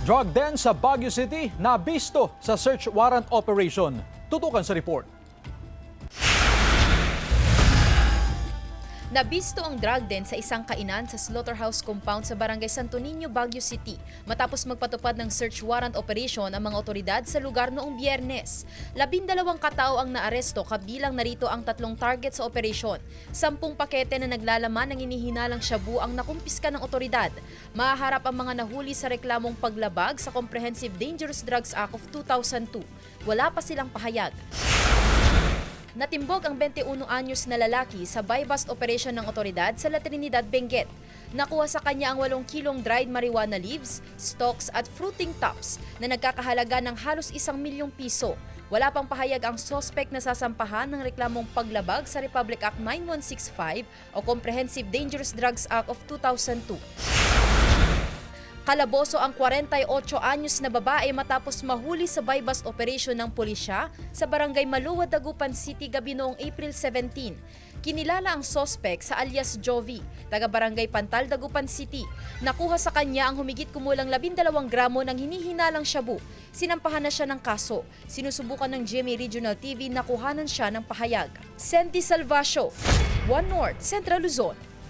Drug den sa Baguio City nabisto sa search warrant operation. Tutukan sa report. Nabisto ang drug den sa isang kainan sa slaughterhouse compound sa Barangay Santo Niño, Baguio City matapos magpatupad ng search warrant operation ang mga otoridad sa lugar noong Biyernes. 12 katao ang naaresto, kabilang narito ang 3 target sa operasyon. 10 pakete na naglalaman ng inihinalang shabu ang nakumpiska ng otoridad. Mahaharap ang mga nahuli sa reklamong paglabag sa Comprehensive Dangerous Drugs Act of 2002. Wala pa silang pahayag. Natimbog ang 21 anyos na lalaki sa buy-bust operation ng otoridad sa La Trinidad, Benguet. Nakuha sa kanya ang 8 kilong dried marijuana leaves, stalks at fruiting tops na nagkakahalaga ng halos 1 milyong piso. Wala pang pahayag ang suspect na sasampahan ng reklamong paglabag sa Republic Act 9165 o Comprehensive Dangerous Drugs Act of 2002. Kalaboso ang 48 anyos na babae matapos mahuli sa buy-bust operation ng pulisya sa Barangay Maluwa, Dagupan City gabi noong April 17. Kinilala ang suspect sa alias Jovi, taga Barangay Pantal, Dagupan City. Nakuha sa kanya ang humigit kumulang 12 gramo ng hinihinalang shabu. Sinampahan na siya ng kaso. Sinusubukan ng GMA Regional TV na kuhanan siya ng pahayag. Sandy Salvacio, One North, Central Luzon.